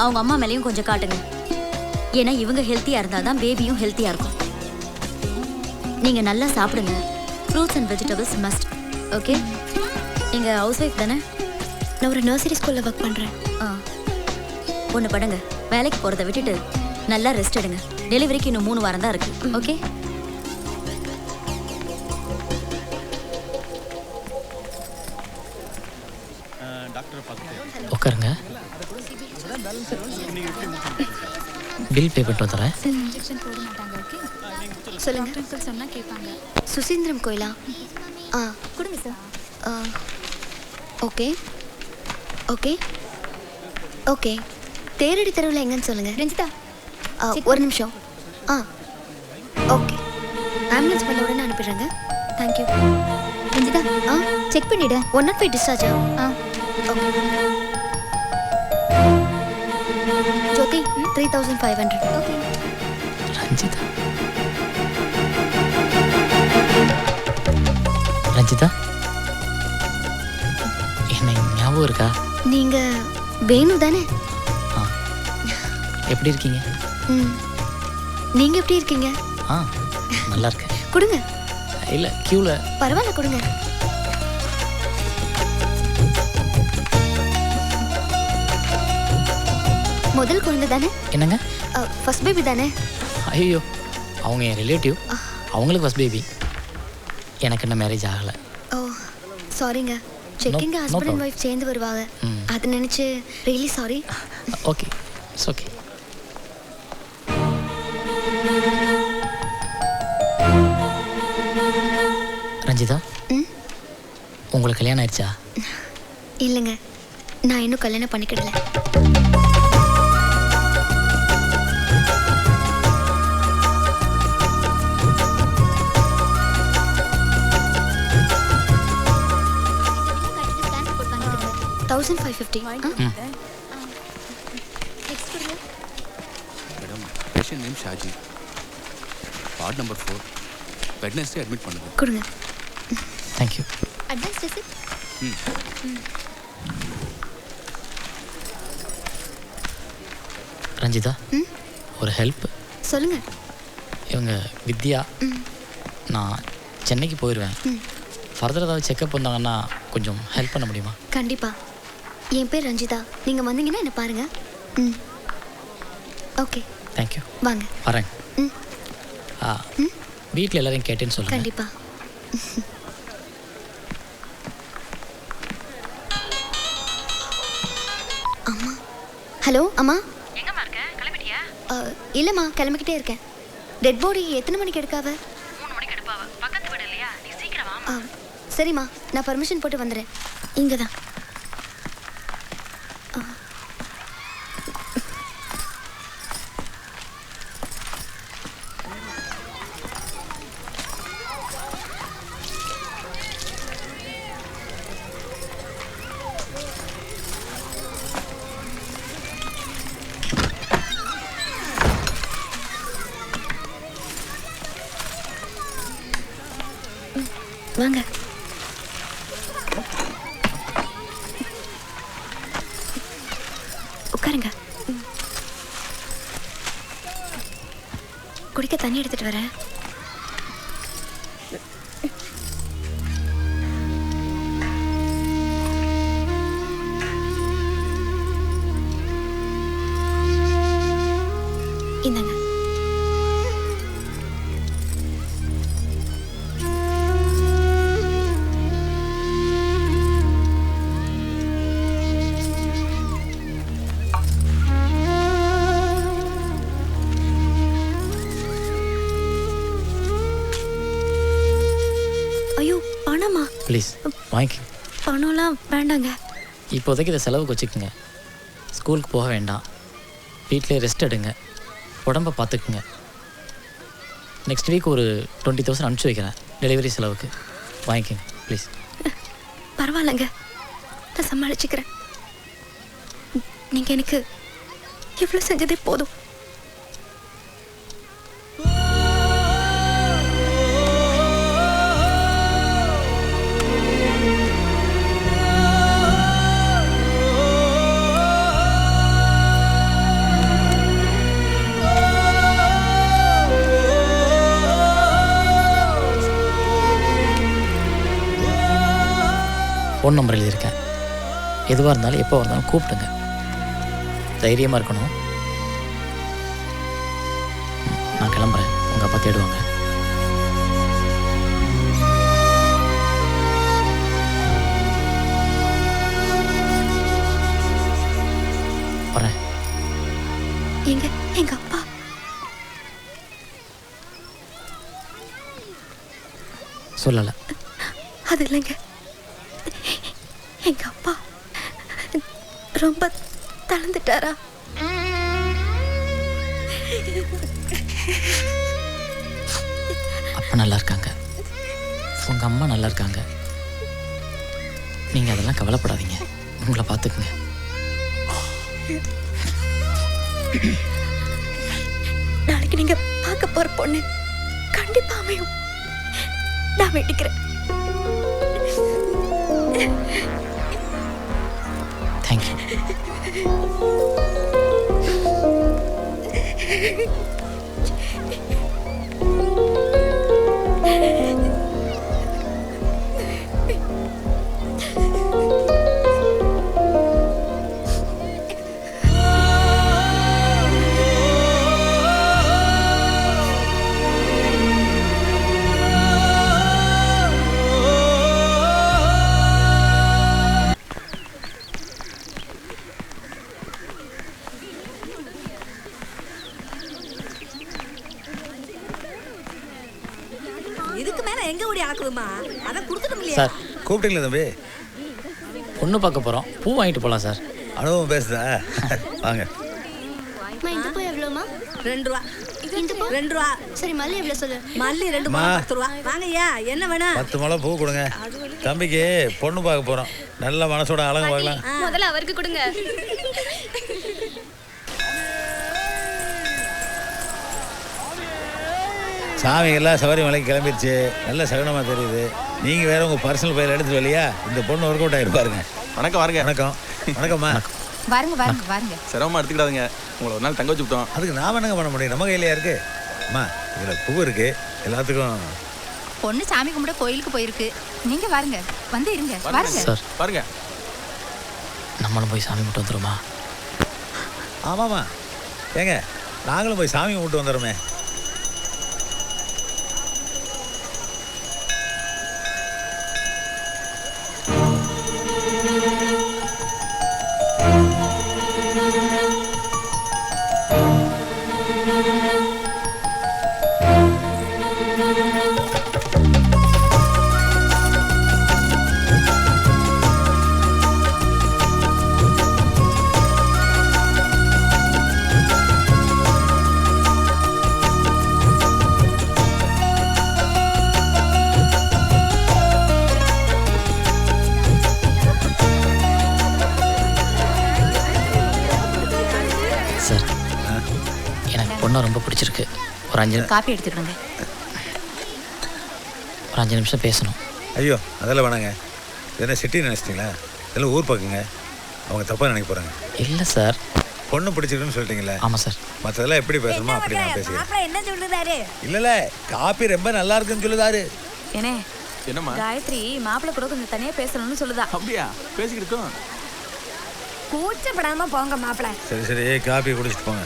அவங்க அம்மா மேலேயும் கொஞ்சம் காட்டுங்க. ஏன்னா இவங்க ஹெல்த்தியா இருந்தாதான் பேபியும் ஹெல்த்தியா இருக்கும். நீங்க நல்லா சாப்பிடுங்க. Fruits and vegetables must. Okay? நீங்க ஹவுஸ் ஒய்ஃப் தானே? நான் ஒரு நர்சரி ஸ்கூல்ல ஒர்க் பண்றேன். ஒன்று பண்ணுங்க, வேலைக்கு போறதை விட்டுட்டு நல்லா ரெஸ்ட் எடுங்க. டெலிவரிக்கு இன்னும் 3 வாரம் தான் இருக்கு. ஓகே? உட்காருங்க. பில் பே பண்ணிட்டு வந்துடுறேன். இன்ஜெக்ஷன் போட மாட்டாங்க. ஓகே? சொல்லுங்க. ட்ரிங்கிள் சொன்னா கேட்பாங்க. சுசீந்திரம் கோயிலா? கொடுங்க சார். Okay okay okay. தேரடி தெருவில் எங்கன்னு சொல்லுங்க. ரஞ்சிதா, ஒரு நிமிஷம். ஓகே. ஆம்புலன்ஸ் பண்ண உடனே அனுப்பிடுறேங்க. தேங்க்யூ. ரஞ்சிதா, செக் பண்ணிவிடு. 105 டிஸ்சார்ஜா? ஓகே. ஜோதி, 3500. ஓகே. ரஞ்சிதா, ரஞ்சிதா, என்ன ஞாபகம் இருக்கா? நீங்க வேணு தானே? எப்படி இருக்கீங்க? நீங்க எப்படி இருக்கீங்க? நல்லா இருக்கேன். கொடுங்க. இல்லை, கியூல. பரவாயில்ல, கொடுங்க. முதல் குழந்தை தானே? என்னங்க? ஃபர்ஸ்ட் பேபி தானே? ஐயோ, அவங்க என் ரிலேட்டிவ். அவங்களுக்கு ஃபர்ஸ்ட் பேபி. எனக்கு இன்னும் மேரேஜ் ஆகலை. ஓ, சாரிங்க. செக்கிங்க ஹஸ்பண்ட் அண்ட் ஒய்ஃப் சேர்ந்து வருவாங்க. அதை நினச்சி really sorry. Okay, it's okay. Ranjitha, உங்களுக்கு கல்யாணம் ஆயிடுச்சா? இல்லைங்க, நான் இன்னும் கல்யாணம் பண்ணிக்கிடல. $1550. Madam, patient name Shaji, ward number 4, Wednesday admit பண்ணுங்க. கொடுங்க. தேங்க்யூ. Advance receipt. ரஞ்சிதா, ஒரு ஹெல்ப். சொல்லுங்க. இவங்க வித்யா. நான் சென்னைக்கு போயிடுவேன். ஃபர்தர் ஏதாவது செக்அப் வந்தாங்கன்னா கொஞ்சம் ஹெல்ப் பண்ண முடியுமா? கண்டிப்பா. என் பேர் ரஞ்சிதா. நீங்கள் வந்தீங்கன்னா என்ன பாருங்க. Okay, thank you. வாங்க. வரேன். வீட்டில் எல்லாரையும் கேட்டேன்னு சொல்லுங்கள். கண்டிப்பா. அம்மா. ஹலோ அம்மா. எங்கம்மா இருக்க? கிளம்பிட்டியா? இல்லைம்மா, கிளம்பிக்கிட்டே இருக்கேன். டெட் பாடி எத்தனை மணிக்கு எடுக்காவ? 3 மணிக்கு எடுப்பாவ. பக்கத்து வீடு இல்லையா? நீ சீக்கிரம் வாமா. சரிம்மா, நான் பர்மிஷன் போட்டு வந்துடுறேன். இங்கே தான். வாங்க. உட்காருங்க. குடிக்க தண்ணி எடுத்துட்டு வரேன். இந்தாங்க. ஐயோ, பணமா? ப்ளீஸ் வாங்கி. பணம்லாம் வேண்டாங்க. இப்போதைக்கு இதை செலவுக்கு வச்சுக்கோங்க. ஸ்கூலுக்கு போக வேண்டாம். வீட்டிலே ரெஸ்ட் எடுங்க. உடம்பை பார்த்துக்குங்க. நெக்ஸ்ட் வீக் ஒரு 20,000 அனுப்பிச்சி வைக்கிறேன் டெலிவரி செலவுக்கு. வாங்கிக்கோங்க ப்ளீஸ். பரவாயில்லைங்க, நான் சமாளிச்சுக்கிறேன். நீங்கள் எனக்கு இவ்வளோ செஞ்சதே போதும். ஃபோன் நம்பர் எழுதியிருக்கேன். எதுவாக இருந்தாலும் எப்போ இருந்தாலும் கூப்பிடுங்க. தைரியமாக இருக்கணும். நான் கிளம்புறேன். உங்கள் அப்பா தேடுவாங்க. வரேன். எங்க அப்பா சொல்லலை. அது இல்லைங்க, எங்க அப்பா ரொம்ப தளர்ந்துட்டாரா? அப்பா நல்லா இருக்காங்க. உங்கள் அம்மா நல்லா இருக்காங்க. நீங்கள் அதெல்லாம் கவலைப்படாதீங்க. உங்களை பார்த்துக்குங்க. நாளைக்கு நீங்க பார்க்க போற பொண்ணு கண்டிப்பா அமையும். நான் வேண்டிக்கிறேன். தேங்க்யூ. இதுக்கு மேல எங்க ஓடி ஆக்குதுமா? அதான் கொடுத்துட்டோம் இல்லையா? சார், கூப்பிட்டீங்களா தம்பி? பொண்ணு பார்க்க போகிறோம். பூ வாங்கிட்டு போகலாம் சார். அனுபவம் பேசுதா? வாங்க. இந்த பூ எவ்வளோமா? 2 ரூபா. இந்த பூ 2 ரூபா. சரி, மல்லி எவ்வளோ சொல்லு? மல்லி 2 மா. 10 ரூபா. வாங்கய்யா, என்ன வேணும்? 10 முழம் பூ கொடுங்க. தம்பிக்கு பொண்ணு பார்க்க போகிறோம். நல்ல மனசோட அழகு பார்க்கலாம். முதல்ல அவருக்கு கொடுங்க. சாமிங்கெல்லாம் சபரிமலைக்கு கிளம்பிடுச்சு. நல்ல சகனமாக தெரியுது. நீங்கள் வேற உங்கள் பர்சனல் பையில எடுத்துட்டு வரலையா? இந்த பொண்ணு ஒர்க் அவுட் ஆகிருப்பாருங்க. வணக்கம். வாருங்க. வணக்கம். வணக்கம்மா. வாருங்க. சிரமமாக எடுத்துக்கிடாதுங்க. உங்களை ஒரு நாள் தங்க வச்சுக்கிட்டோம். அதுக்கு நாம் என்னங்க பண்ண முடியும்? நம்ம கையிலையா இருக்கு? அம்மா, இதில் பூ இருக்கு எல்லாத்துக்கும். பொண்ணு சாமி கும்பிட கோயிலுக்கு போயிருக்கு. நீங்க வாருங்க, வந்து இருங்க. வாருங்க சார், பாருங்க. நம்மளும் போய் சாமி மட்டும் வந்துடுமா? ஆமாம்மா. ஏங்க, நாங்களும் போய் சாமி கும்பிட்டு வந்துடுறோமே. சார், எனக்கு பொண்ணை ரொம்ப பிடிச்சிருக்கு. ஒரு 5 காப்பி எடுத்துக்கணுங்க. ஒரு 5 நிமிஷம் பேசணும். ஐயோ, அதெல்லாம் வேணாங்க. என்ன சிட்டி நினச்சிட்டிங்களா? இதெல்லாம் ஊர் பக்கங்க. அவங்க தப்பாக நினைக்க போகிறாங்க. இல்லை சார். பொண்ணு பிடிச்சிருக்குன்னு சொல்லிட்டீங்களே. ஆமாம் சார். மற்றதெல்லாம் எப்படி பேசணுமோ அப்படி நான் பேசுகிறேன். மாப்பிள்ளை என்ன சொல்லுதாரு? இல்லைல்ல, காப்பி ரொம்ப நல்லா இருக்குன்னு சொல்லுதாரு. ஏனே, என்னம்மா? காயத்ரி மாப்பிள்ளை கூட கொஞ்சம் தனியா பேசணும்னு சொல்லுதா. அப்படியா? பேசிக்கிட்டு இருக்கோம். கூச்சப்படாம போங்க மாப்பிள்ளை. சரி சரி, காப்பி குடிச்சிட்டு போங்க.